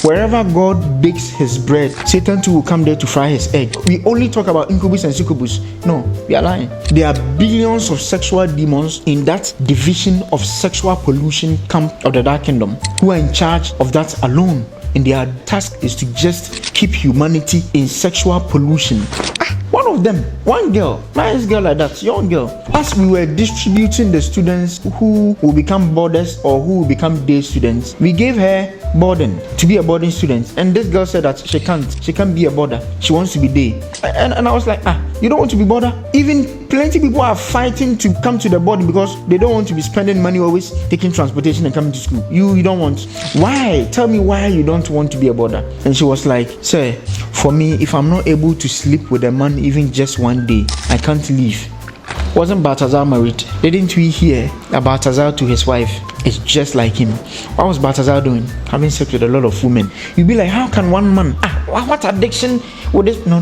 Wherever God bakes his bread, Satan too will come there to fry his egg. We only talk about incubus and succubus. No, we are lying. There are billions of sexual demons in that division of sexual pollution camp of the dark kingdom who are in charge of that alone. And their task is to just keep humanity in sexual pollution. One of them, one girl, nice girl like that, young girl. As we were distributing the students who will become boarders or who will become day students, we gave her boarding to be a boarding student. And this girl said that she can't be a boarder. She wants to be day. And I was like, you don't want to be boarder? Even plenty people are fighting to come to the boarding because they don't want to be spending money always taking transportation and coming to school. You don't want. Why? Tell me why you don't want to be a boarder. And she was like, sir, for me, if I'm not able to sleep with a man even just one day, I can't leave. Wasn't Balthazar married? Didn't we hear about Balthazar to his wife? It's just like him. What was Balthazar doing? Having sex with a lot of women. You'd be like, how can one man? What addiction would this? No.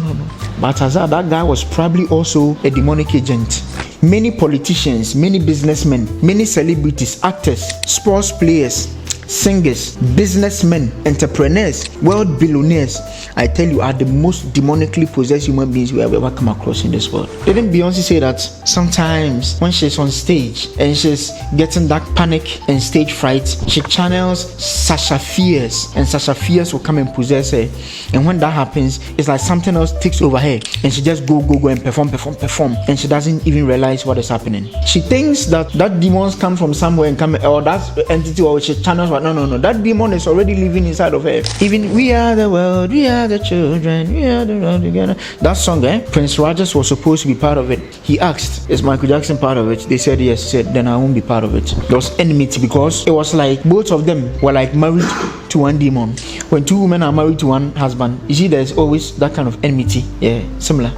Balthazar, that guy was probably also a demonic agent. Many politicians, many businessmen, many celebrities, actors, sports players, singers, businessmen, entrepreneurs, world billionaires, I tell you, are the most demonically possessed human beings we have ever come across in this world. Didn't Beyonce say that sometimes when she's on stage and she's getting that panic and stage fright, she channels Sasha Fierce, and Sasha Fierce will come and possess her. And when that happens, it's like something else takes over her and she just go and perform, and she doesn't even realize what is happening. She thinks that demons come from somewhere and come, or that entity, or she channels. No. That demon is already living inside of her. Even we are the world, we are the children, we are the world together. That song, Prince Rogers was supposed to be part of it. He asked, is Michael Jackson part of it? They said yes. He said, then I won't be part of it. There was enmity because it was like both of them were like married to one demon. When two women are married to one husband, you see there's always that kind of enmity. Yeah, similar.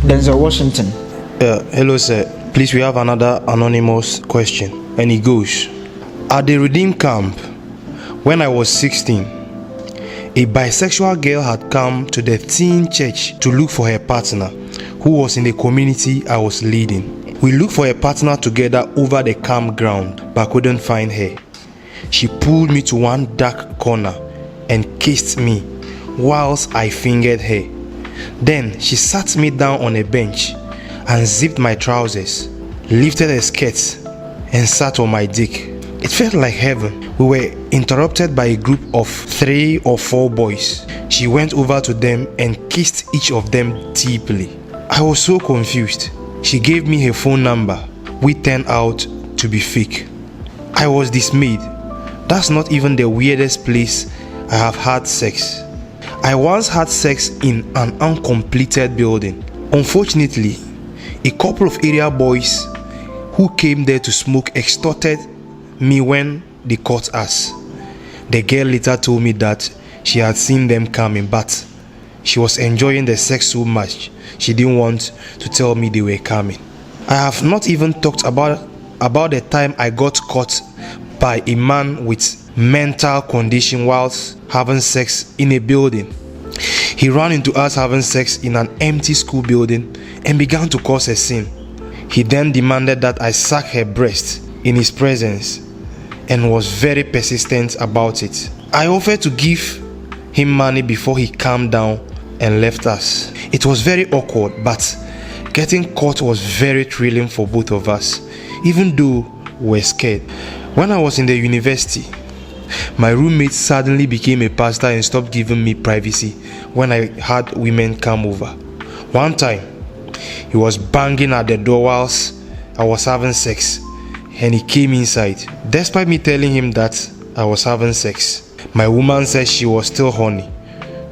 Denzel Washington. Hello sir, please, we have another anonymous question, and it goes, at the Redeem camp, when I was 16, a bisexual girl had come to the teen church to look for her partner, who was in the community I was leading. We looked for a partner together over the campground, but couldn't find her. She pulled me to one dark corner and kissed me whilst I fingered her. Then she sat me down on a bench, unzipped my trousers, lifted her skirts, and sat on my dick. It felt like heaven. We were interrupted by a group of 3 or 4 boys. She went over to them and kissed each of them deeply. I was so confused. She gave me her phone number, which turned out to be fake. I was dismayed. That's not even the weirdest place I have had sex. I once had sex in an uncompleted building. Unfortunately, a couple of area boys who came there to smoke extorted me when they caught us. The girl later told me that she had seen them coming, but she was enjoying the sex so much she didn't want to tell me they were coming. I have not even talked about the time I got caught by a man with mental condition whilst having sex in a building. He ran into us having sex in an empty school building and began to cause a scene. He then demanded that I suck her breast in his presence and was very persistent about it. I offered to give him money before he calmed down and left us. It was very awkward, but getting caught was very thrilling for both of us, even though we were scared. When I was in the university, my roommate suddenly became a pastor and stopped giving me privacy when I had women come over. One time, he was banging at the door whilst I was having sex, and he came inside. Despite me telling him that I was having sex, my woman said she was still horny,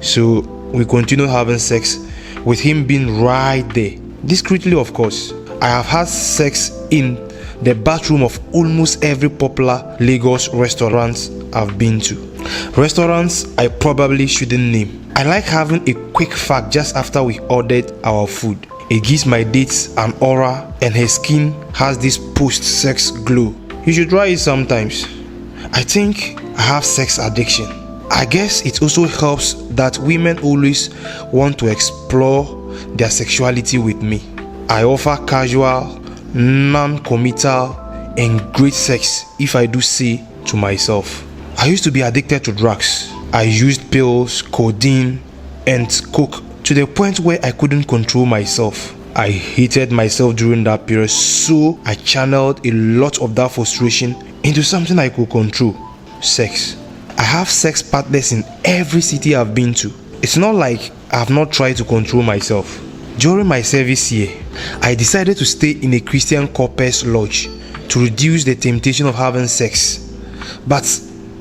so we continued having sex with him being right there. Discreetly, of course. I have had sex in the bathroom of almost every popular Lagos restaurant I've been to. Restaurants I probably shouldn't name. I like having a quick fuck just after we ordered our food. It gives my dates an aura and her skin has this post-sex glow. You should try it sometimes. I think I have sex addiction. I guess it also helps that women always want to explore their sexuality with me. I offer casual, non-committal, and great sex if I do say to myself. I used to be addicted to drugs. I used pills, codeine, and coke to the point where I couldn't control myself. I hated myself during that period, so I channeled a lot of that frustration into something I could control: sex. I have sex partners in every city I've been to. It's not like I've not tried to control myself. During my service year, I decided to stay in a Christian corpus lodge to reduce the temptation of having sex. But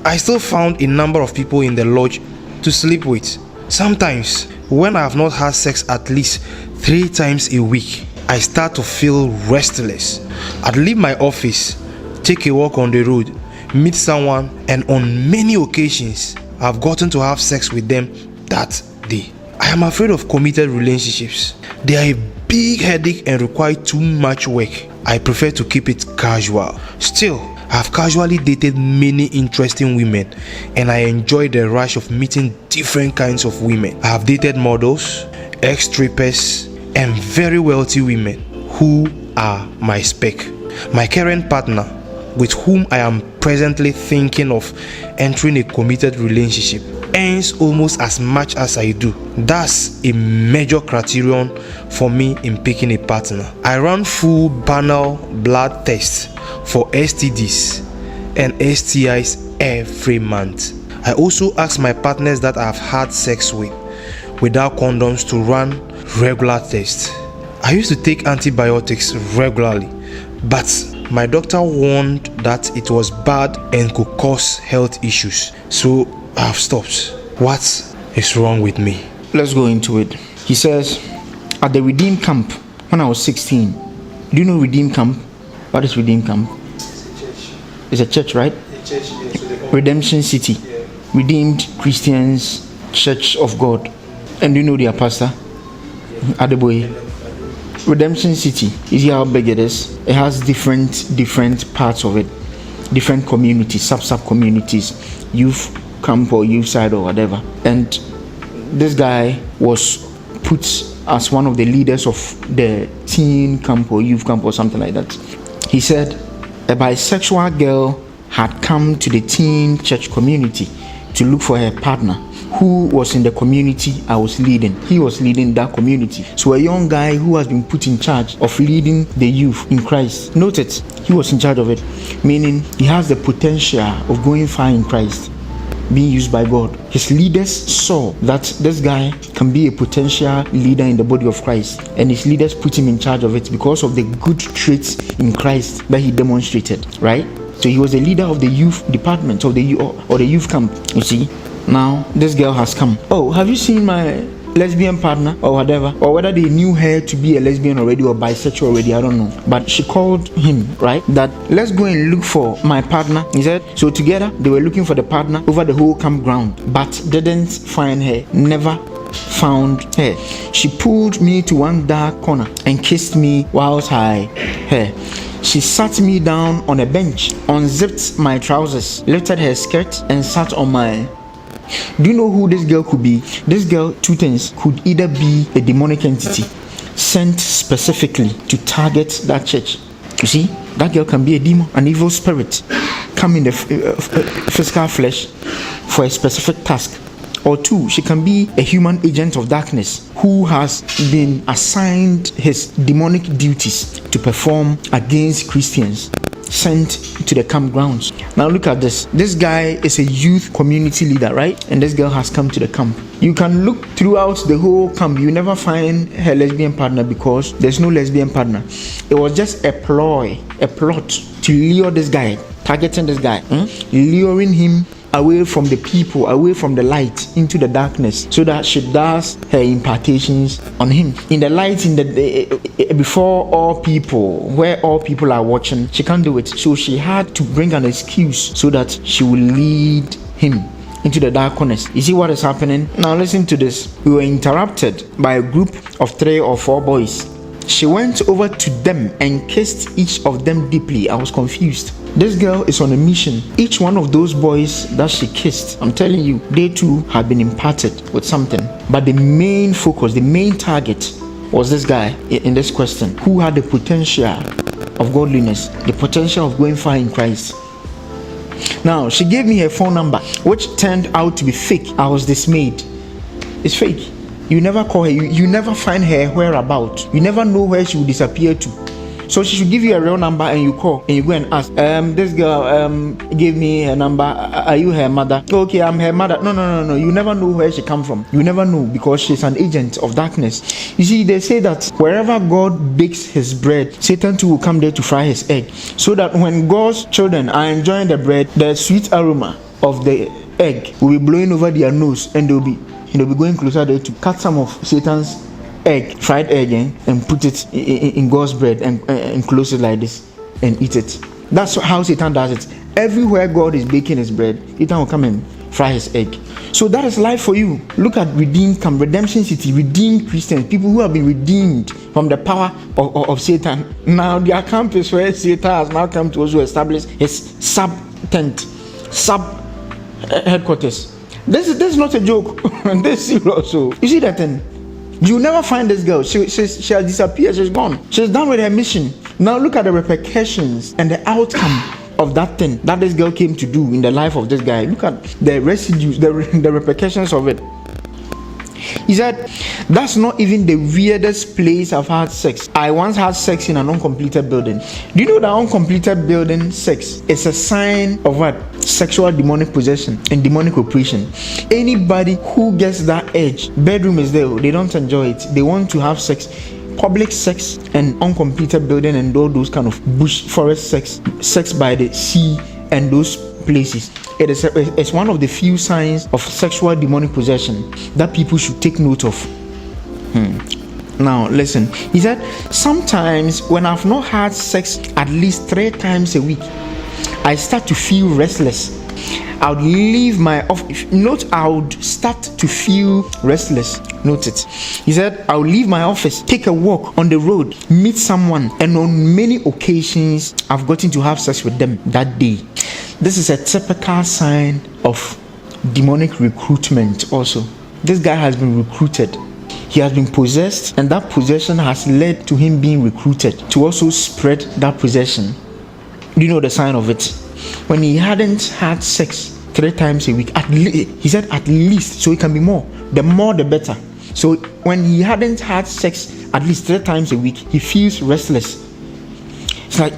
I still found a number of people in the lodge to sleep with. Sometimes, when I have not had sex at least 3 times a week, I start to feel restless. I'd leave my office, take a walk on the road, meet someone, and on many occasions, I've gotten to have sex with them that day. I am afraid of committed relationships. They are a big headache and require too much work. I prefer to keep it casual. Still, I've casually dated many interesting women, and I enjoy the rush of meeting different kinds of women. I have dated models, ex-strippers, and very wealthy women who are my spec. My current partner, with whom I am presently thinking of entering a committed relationship, earns almost as much as I do. That's a major criterion for me in picking a partner. I run full banal blood tests for STDs and STIs every month. I also ask my partners that I have had sex with without condoms to run regular tests. I used to take antibiotics regularly, but my doctor warned that it was bad and could cause health issues, so I have stopped. What is wrong with me? Let's go into it. He says, at the Redeem Camp, when I was 16, do you know Redeem Camp? What is Redeem Camp? It's a church, right? A church, yes. Redemption City. Yeah. Redeemed Christians Church of God. And do you know their pastor? Adeboye. Redemption City. You see how big it is? It has different parts of it. Different communities, sub communities. Youth camp or youth side or whatever. And this guy was put as one of the leaders of the teen camp or youth camp or something like that. He said a bisexual girl had come to the teen church community to look for her partner who was in the community I was leading. He was leading that community. So a young guy who has been put in charge of leading the youth in Christ. Note it, he was in charge of it, meaning he has the potential of going far in Christ, being used by God. His leaders saw that this guy can be a potential leader in the body of Christ, and his leaders put him in charge of it because of the good traits in Christ that he demonstrated, right? So he was the leader of the youth department of the youth camp. You see, now this girl has come. Oh, have you seen my lesbian partner or whatever? Or whether they knew her to be a lesbian already or bisexual already, I don't know. But she called him, right? That let's go and look for my partner. He said, so together they were looking for the partner over the whole campground, but didn't find her. Never found her. She pulled me to one dark corner and kissed me whilst I her. She sat me down on a bench, unzipped my trousers, lifted her skirt, and sat on my... Do you know who this girl could be? This girl, two things, could either be a demonic entity sent specifically to target that church. You see, that girl can be a demon, an evil spirit, come in the physical flesh for a specific task. Or two, she can be a human agent of darkness who has been assigned his demonic duties to perform against Christians, sent to the campgrounds. Now look at this. This guy is a youth community leader, right? And this girl has come to the camp. You can look throughout the whole camp. You never find her lesbian partner because there's no lesbian partner. It was just a ploy, a plot to lure this guy, targeting this guy, luring him away from the people, away from the light into the darkness, so that she does her impartations on him in the light, in the before all people, where all people are watching. She can't do it, so she had to bring an excuse so that she will lead him into the darkness. You see what is happening? Now listen to this. We were interrupted by a group of 3 or 4 boys. She went over to them and kissed each of them deeply. I was confused. This girl is on a mission. Each one of those boys that she kissed, I'm telling you, they too had been imparted with something. But the main focus, the main target was this guy in this question, who had the potential of godliness, the potential of going far in Christ. Now, she gave me her phone number, which turned out to be fake. I was dismayed. It's fake. You never call her. You never find her whereabouts. You never know where she will disappear to. So she should give you a real number and you call and you go and ask, this girl gave me her number. Are you her mother? Okay, I'm her mother. No. You never know where she come from. You never know, because she's an agent of darkness. You see, they say that wherever God bakes his bread, Satan too will come there to fry his egg. So that when God's children are enjoying the bread, the sweet aroma of the egg will be blowing over their nose, and they'll be going closer there to cut some of Satan's fried egg, and put it in God's bread and close it like this and eat it. That's how Satan does it. Everywhere God is baking his bread, Satan will come and fry his egg. So that is life for you. Look at Redeemed Camp, Redemption City, redeemed Christians, people who have been redeemed from the power of Satan. Now their camp is where Satan has now come to also establish his sub headquarters. This is not a joke. This is serious. So you see that thing. You never find this girl. She has disappeared. She's gone. She's done with her mission. Now look at the repercussions and the outcome of that thing that this girl came to do in the life of this guy. Look at the residues, the repercussions of it. He said, that's not even the weirdest place I've had sex. I once had sex in an uncompleted building. Do you know that uncompleted building sex is a sign of what? Sexual demonic possession and demonic operation. Anybody who gets that edge, bedroom is there, they don't enjoy it. They want to have sex, public sex and uncompleted building and all those kind of bush forest sex by the sea and those places. It's one of the few signs of sexual demonic possession that people should take note of. Now listen, he said, sometimes when I've not had sex at least 3 times a week, I start to feel restless. I would leave my office. Note, I would start to feel restless. Note it. He said, I will leave my office, take a walk on the road, meet someone, and on many occasions I've gotten to have sex with them that day. This is a typical sign of demonic recruitment also. This guy has been recruited. He has been possessed, and that possession has led to him being recruited to also spread that possession. Do you know the sign of it? When he hadn't had sex 3 times a week, he said at least, so it can be more. The more the better. So when he hadn't had sex at least 3 times a week, he feels restless. It's like,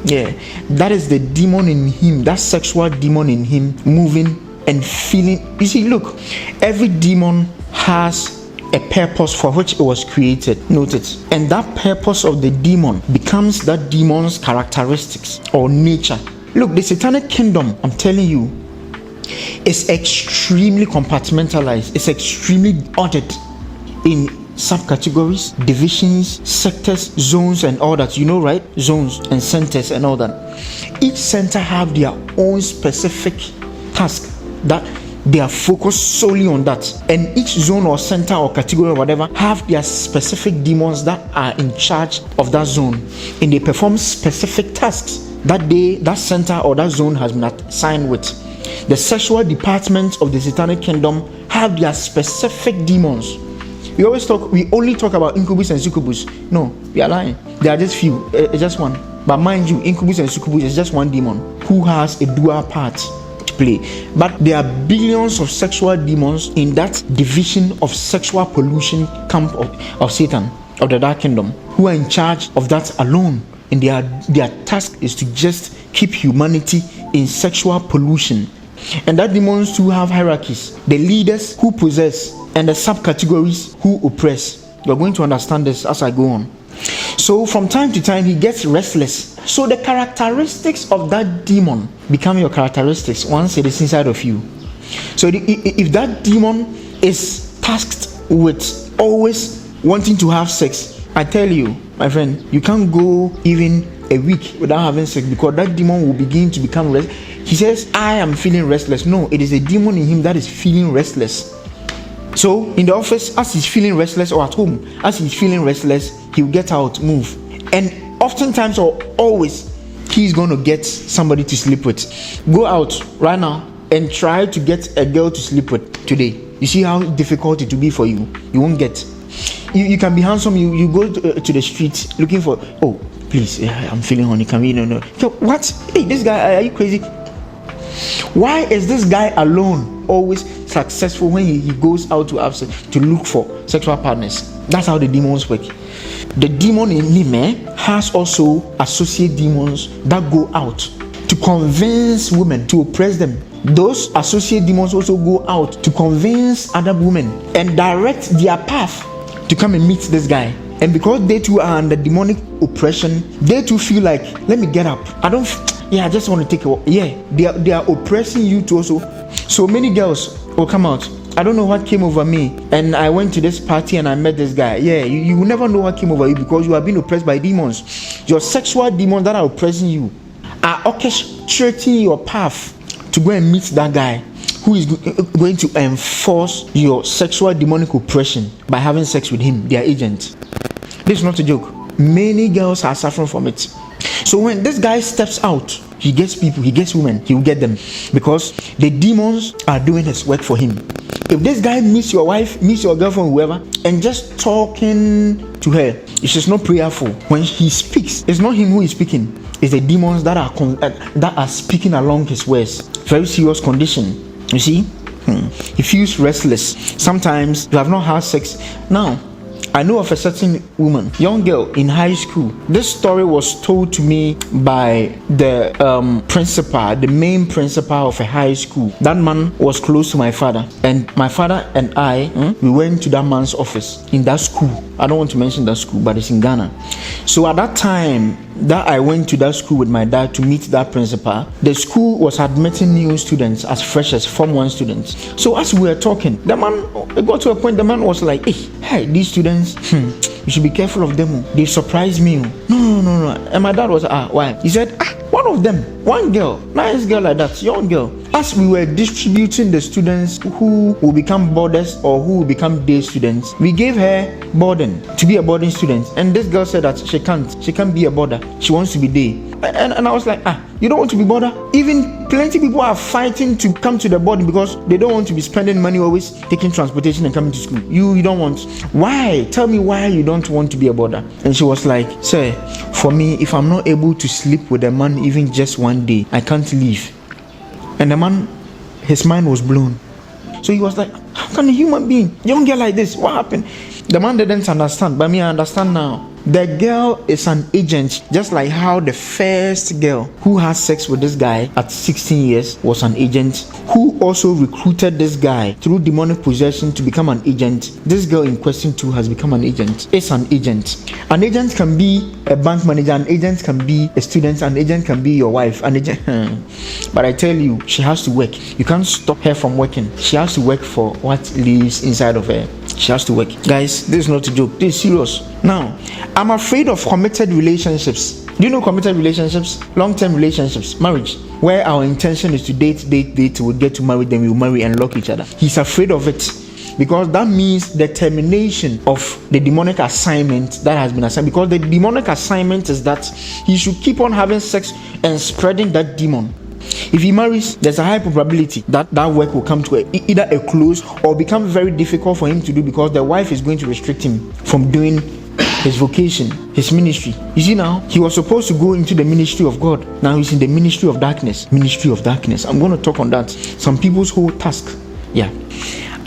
yeah, that is the demon in him, that sexual demon in him moving and feeling. You see, look, every demon has a purpose for which it was created. Note it. And that purpose of the demon becomes that demon's characteristics or nature. Look, the satanic kingdom, I'm telling you, is extremely compartmentalized. It's extremely ordered in subcategories, divisions, sectors, zones, and all that. You know, right? Zones and centers and all that. Each center have their own specific task that they are focused solely on that, and each zone or center or category or whatever have their specific demons that are in charge of that zone, and they perform specific tasks that center or that zone has been assigned with. The sexual department of the satanic kingdom have their specific demons. We only talk about incubus and succubus. No, we are lying. There are just few, just one. But mind you, incubus and succubus is just one demon who has a dual part play. But there are billions of sexual demons in that division of sexual pollution camp of Satan, of the dark kingdom, who are in charge of that alone. And their task is to just keep humanity in sexual pollution. And that demons too have hierarchies. The leaders who possess and the subcategories who oppress. You're going to understand this as I go on. So from time to time he gets restless. So the characteristics of that demon become your characteristics once it is inside of you. So if that demon is tasked with always wanting to have sex, I tell you, my friend, you can't go even a week without having sex, because that demon will begin to become restless. He says, I am feeling restless. No, it is a demon in him that is feeling restless. So in the office, as he's feeling restless, or at home, as he's feeling restless, he'll get out, move. And oftentimes or always, he's going to get somebody to sleep with. Go out right now and try to get a girl to sleep with today. You see how difficult it will be for you. You won't get. You can be handsome. You go to the street looking for, oh, please, I'm feeling horny. Can we? No. What? Hey, this guy, are you crazy? Why is this guy alone always successful when he goes out to have sex, to look for sexual partners? That's how the demons work. The demon in him has also associate demons that go out to convince women to oppress them. Those associate demons also go out to convince other women and direct their path to come and meet this guy. And because they too are under demonic oppression, they too feel like, let me get up. I just want to take a walk. Yeah, they are oppressing you too also. So many girls will come out. I don't know what came over me, and I went to this party and I met this guy. Yeah, you will never know what came over you because you are being oppressed by demons. Your sexual demons that are oppressing you are orchestrating your path to go and meet that guy who is going to enforce your sexual demonic oppression by having sex with him, their agent. This is not a joke. Many girls are suffering from it. So when this guy steps out, he gets people, he gets women, he will get them because the demons are doing his work for him. If this guy meets your wife, meets your girlfriend, whoever, and just talking to her, it's just not prayerful. When he speaks, it's not him who is speaking. It's the demons that are speaking along his words. Very serious condition. You see, he feels restless. Sometimes you have not had sex. Now, I know of a certain woman, young girl in high school. This story was told to me by the principal, the main principal of a high school. That man was close to my father, and my father and I, we went to that man's office in that school. I don't want to mention that school, but it's in Ghana. So at that time that I went to that school with my dad to meet that principal, the school was admitting new students as freshers, Form 1 students. So as we were talking, the man, it got to a point, the man was like, hey, these students, you should be careful of them. They surprised me. No. And my dad was, why? He said, one of them, one girl, nice girl like that, young girl. As we were distributing the students who will become boarders or who will become day students, we gave her boarding to be a boarding student. And this girl said that she can't be a boarder. She wants to be day. And I was like, you don't want to be boarder? Even plenty people are fighting to come to the boarding because they don't want to be spending money always taking transportation and coming to school. You don't want. Why? Tell me why you don't want to be a boarder. And she was like, sir, for me, if I'm not able to sleep with a man even just one day, I can't leave. And the man, his mind was blown. So he was like, how can a human being, young girl like this, what happened? The man didn't understand, but me, I understand now. The girl is an agent, just like how the first girl who had sex with this guy at 16 years was an agent, who also recruited this guy through demonic possession to become an agent. This girl in question too has become an agent. It's an agent. An agent can be a bank manager, an agent can be a student, an agent can be your wife, an agent. But I tell you, she has to work. You can't stop her from working. She has to work for what lives inside of her. She has to work. Guys, this is not a joke. This is serious. Now, I'm afraid of committed relationships. Do you know committed relationships? Long-term relationships, marriage, where our intention is to date, we'll get to marry, then we'll marry and lock each other. He's afraid of it because that means the termination of the demonic assignment that has been assigned. Because the demonic assignment is that he should keep on having sex and spreading that demon. If he marries, there's a high probability that work will come to either a close or become very difficult for him to do because the wife is going to restrict him from doing his vocation, his ministry. You see, now he was supposed to go into the ministry of God. Now he's in the ministry of darkness. Ministry of darkness. I'm going to talk on that. Some people's whole task. Yeah.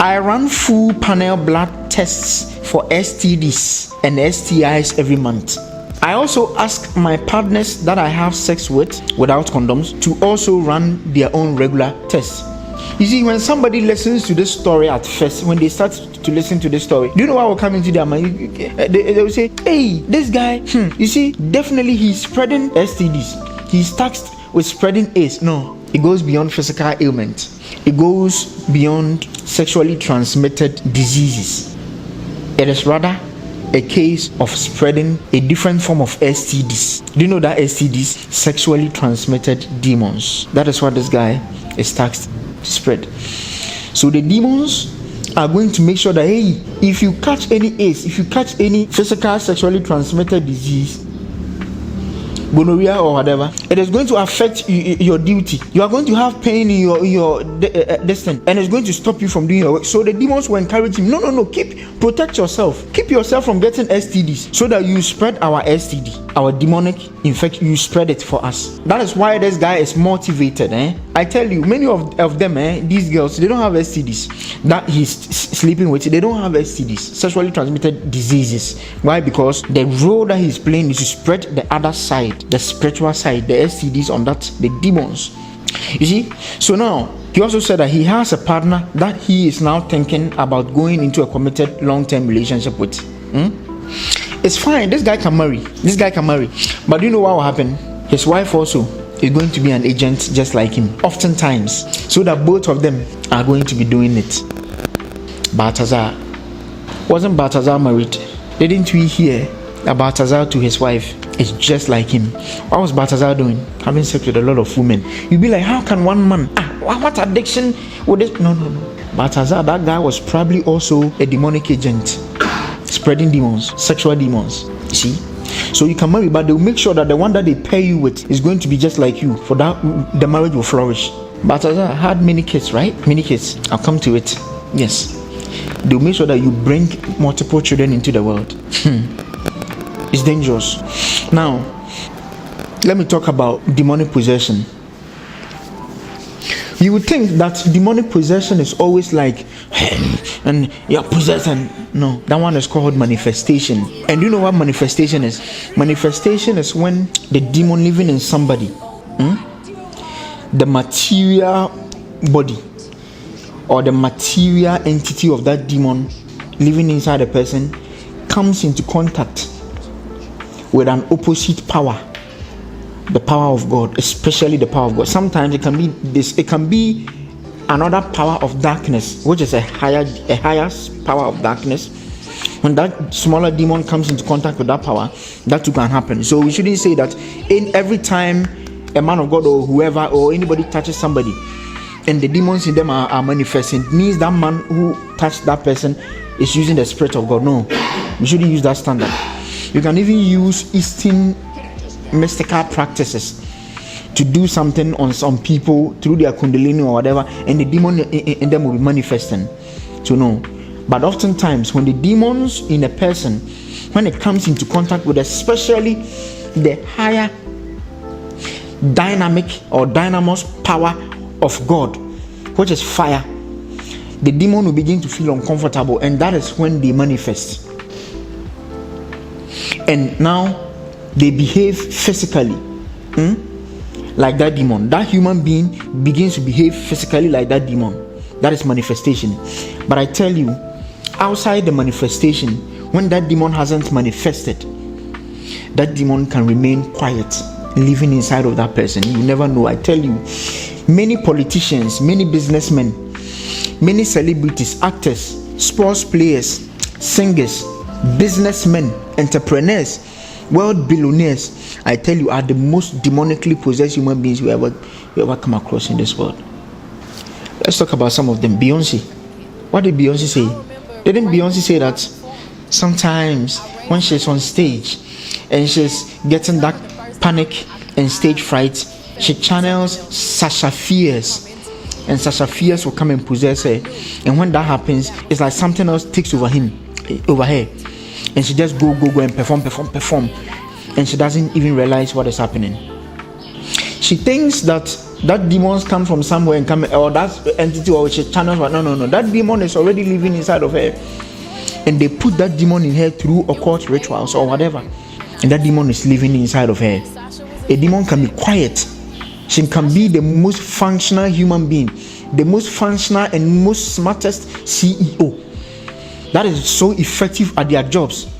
I run full panel blood tests for STDs and STIs every month. I also ask my partners that I have sex with without condoms to also run their own regular tests. You see, when somebody listens to this story at first, when they start to listen to this story, do you know what will come into their mind? They will say, hey, this guy, you see, definitely he's spreading STDs. He's taxed with spreading AIDS. No, it goes beyond physical ailment. It goes beyond sexually transmitted diseases. It is rather a case of spreading a different form of STDs. Do you know that STDs? Sexually transmitted demons. That is what this guy is taxed to spread. So the demons are going to make sure that, hey, if you catch any AIDS, if you catch any physical sexually transmitted disease, gonorrhea or whatever, it is going to affect your duty. You are going to have pain in your distance, and it's going to stop you from doing your work. So the demons will encourage him, no, protect yourself. Keep yourself from getting STDs, so that you spread our STD, our demonic infection. You spread it for us. That is why this guy is motivated. I tell you, many of them, these girls, they don't have STDs that he's sleeping with. They don't have STDs, sexually transmitted diseases. Why? Because the role that he's playing is to spread the other side, the spiritual side, the STDs on that, the demons. You see? So now, he also said that he has a partner that he is now thinking about going into a committed long-term relationship with. It's fine. This guy can marry. But do you know what will happen? His wife also is going to be an agent just like him, oftentimes, so that both of them are going to be doing it. Balthazar, wasn't Balthazar married? Didn't we hear that Balthazar to his wife is just like him? What was Balthazar doing? Having sex with a lot of women. You'd be like, how can one man, what addiction would this? No. Balthazar, that guy was probably also a demonic agent, spreading demons, sexual demons. You see? So you can marry, but they'll make sure that the one that they pair you with is going to be just like you. For that, the marriage will flourish. Balthazar had many kids, right? Many kids. I'll come to it. Yes. They'll make sure that you bring multiple children into the world. It's dangerous. Now, let me talk about demonic possession. You would think that demonic possession is always like, and you're possessed, and no, that one is called manifestation. And do you know what manifestation is? Manifestation is when the demon living in somebody, the material body or the material entity of that demon living inside a person comes into contact with an opposite power, the power of God, especially the power of God. Sometimes it can be this, it can be another power of darkness, which is a higher power of darkness. When that smaller demon comes into contact with that power, that too can happen. So we shouldn't say that in every time a man of God or whoever or anybody touches somebody and the demons in them are manifesting, means that man who touched that person is using the spirit of God. No, we shouldn't use that standard. You can even use Eastern mystical practices to do something on some people through their kundalini or whatever, and the demon in them will be manifesting. So no. But oftentimes when the demons in a person, when it comes into contact with especially the higher dynamic or dynamos power of God, which is fire, the demon will begin to feel uncomfortable, and that is when they manifest. And now they behave physically like that demon. That human being begins to behave physically like that demon. That is manifestation. But I tell you, outside the manifestation, when that demon hasn't manifested, that demon can remain quiet, living inside of that person. You never know. I tell you, many politicians, many businessmen, many celebrities, actors, sports players, singers, businessmen, entrepreneurs, world billionaires, I tell you, are the most demonically possessed human beings you ever come across in this world. Let's talk about some of them. Beyonce. What did Beyonce say? Didn't Beyonce say that sometimes when she's on stage and she's getting that panic and stage fright, she channels Sasha Fierce, and Sasha Fierce will come and possess her, and when that happens, it's like something else takes over her, and she just go and perform, and she doesn't even realize what is happening. She thinks that demons come from somewhere and come, or that entity, or she channels. No, that demon is already living inside of her, and they put that demon in her through occult rituals or whatever, and that demon is living inside of her. A demon can be quiet. She can be the most functional human being, the most functional and most smartest CEO that is so effective at their jobs,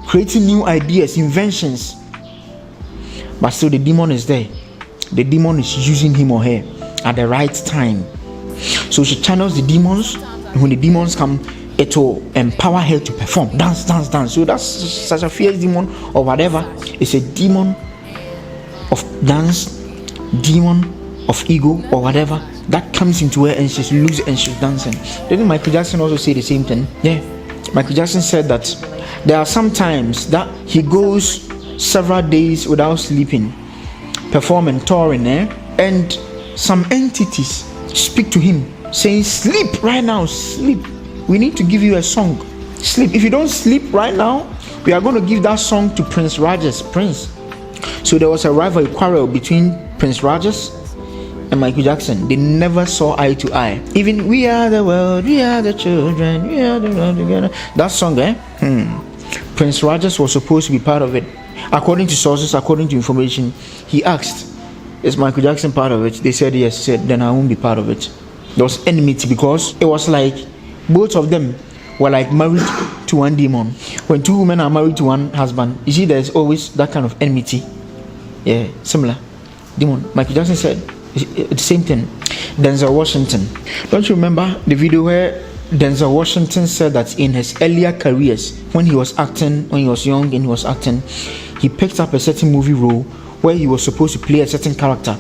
creating new ideas, inventions, but still the demon is there. The demon is using him or her at the right time. So she channels the demons, and when the demons come, it will empower her to perform, dance. So that's such a fierce demon or whatever. It's a demon of dance, demon of ego or whatever that comes into her, and she's losing and she's dancing. Didn't Michael Jackson also say the same thing? Yeah, Michael Jackson said that there are some times that he goes several days without sleeping, performing, touring, and some entities speak to him saying, sleep right now, sleep. We need to give you a song. Sleep. If you don't sleep right now, we are going to give that song to Prince Rajesh. Prince. So there was a rivalry, quarrel between Prince Rajesh and Michael Jackson. They never saw eye to eye. Even we are the world, we are the children, we are the world together. That song, Prince Rajesh was supposed to be part of it. According to sources, according to information, he asked, is Michael Jackson part of it? They said yes. He said, then I won't be part of it. There was enmity because it was like both of them were like married to one demon. When two women are married to one husband, you see there's always that kind of enmity. Yeah, similar. Demon. Michael Jackson said the same thing. Denzel Washington. Don't you remember the video where Denzel Washington said that in his earlier careers, when he was acting, when he was young and he was acting, he picked up a certain movie role where he was supposed to play a certain character,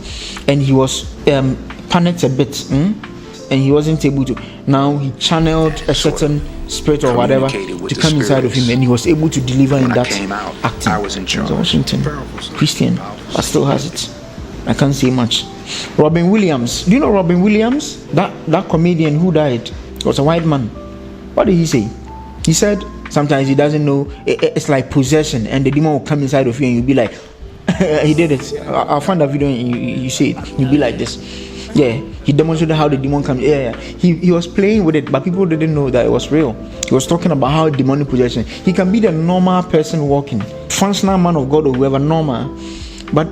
and he was panicked a bit, and he wasn't able to. Now he channeled a certain spirit or whatever to come inside of him, and he was able to deliver in that acting. I was in charge. Washington, Christian, but still has it. I can't say much. Robin Williams. Do you know Robin Williams? That comedian who died was a white man. What did he say? He said sometimes he doesn't know. It's like possession, and the demon will come inside of you, and you'll be like, he did it. I'll find that video, and you say it. You'll be like this. Yeah, he demonstrated how the demon comes. Yeah. He was playing with it, but people didn't know that it was real. He was talking about how demonic possession. He can be the normal person walking, functional man of God or whoever, normal, but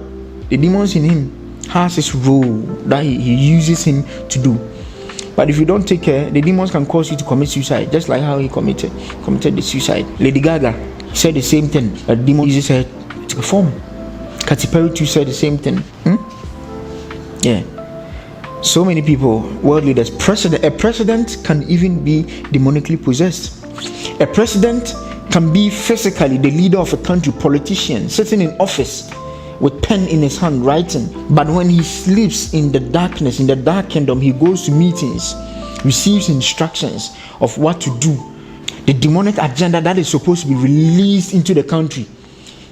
the demons in him has this role that he uses him to do. But if you don't take care, the demons can cause you to commit suicide, just like how he committed the suicide. Lady Gaga said the same thing. A demon uses her to perform. Katy Perry too said the same thing. Yeah. So many people, world leaders, a president can even be demonically possessed. A president can be physically the leader of a country, politician, sitting in office with pen in his hand writing, but when he sleeps in the darkness, in the dark kingdom, he goes to meetings, receives instructions of what to do, the demonic agenda that is supposed to be released into the country.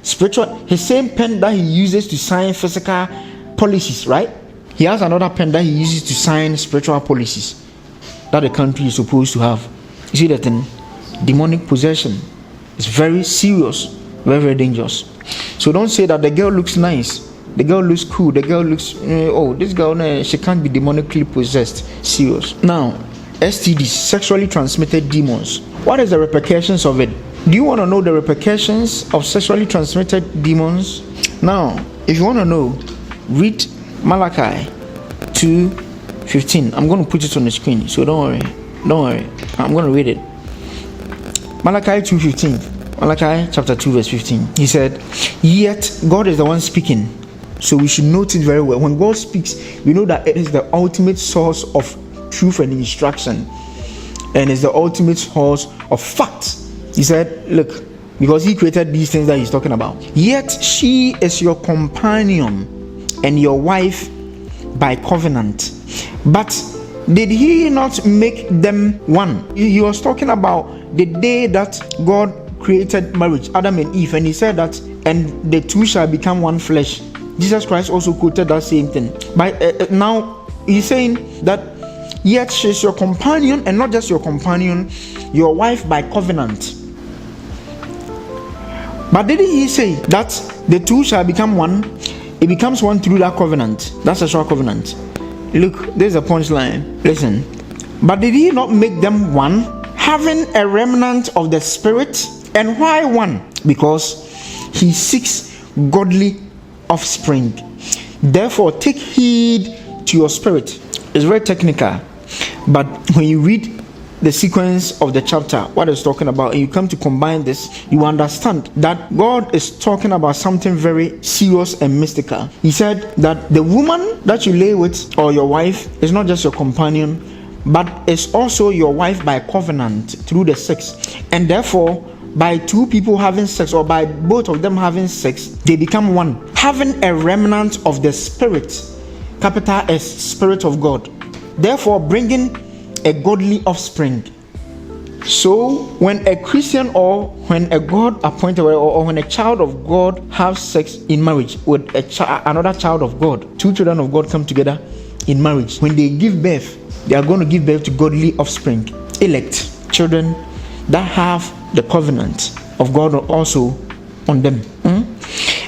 Spiritual, his same pen that he uses to sign physical policies, right? He has another pen that he uses to sign spiritual policies that the country is supposed to have. You see that thing? Demonic possession is very serious, very, very dangerous. So don't say that the girl looks nice, the girl looks cool, the girl looks, this girl, she can't be demonically possessed. Serious. Now, STDs, sexually transmitted demons. What is the repercussions of it? Do you want to know the repercussions of sexually transmitted demons? Now, if you want to know, read Malachi 2:15. I'm going to put it on the screen, so don't worry. I'm going to read it. Malachi 2:15. Malachi chapter 2 verse 15. He said, yet God is the one speaking. So we should note it very well. When God speaks, we know that it is the ultimate source of truth and instruction, and is the ultimate source of fact. He said, look, because he created these things that he's talking about. Yet she is your companion and your wife by covenant. But did he not make them one? He was talking about the day that God created marriage, Adam and Eve, and he said that, and the two shall become one flesh. Jesus Christ also quoted that same thing. But now he's saying that yet she's your companion, and not just your companion, your wife by covenant. But didn't he say that the two shall become one? It becomes one through that covenant. That's a sexual covenant. Look, there's a punchline. Listen. But did he not make them one, having a remnant of the spirit? And why one? Because he seeks godly offspring. Therefore, take heed to your spirit. It's very technical, but when you read the sequence of the chapter, what it's talking about, and you come to combine this, you understand that God is talking about something very serious and mystical. He said that the woman that you lay with, or your wife, is not just your companion, but it's also your wife by covenant through the sex. And therefore, by two people having sex, or by both of them having sex, they become one, having a remnant of the spirit, capital S, Spirit of God, therefore bringing a godly offspring. So when a Christian or when a God appointed or when a child of God have sex in marriage with another child of God, two children of God come together in marriage, when they give birth, they are going to give birth to godly offspring, elect children that have the covenant of God also on them.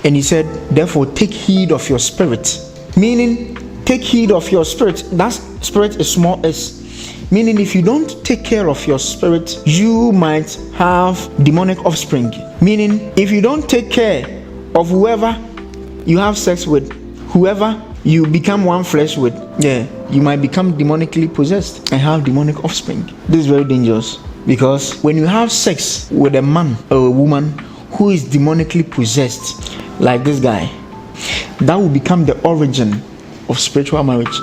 And he said, therefore take heed of your spirit, meaning take heed of your spirit. That spirit is small s, meaning if you don't take care of your spirit, you might have demonic offspring. Meaning if you don't take care of whoever you have sex with, whoever you become one flesh with, you might become demonically possessed and have demonic offspring. This is very dangerous, because when you have sex with a man or a woman who is demonically possessed, like this guy, that will become the origin of spiritual marriage.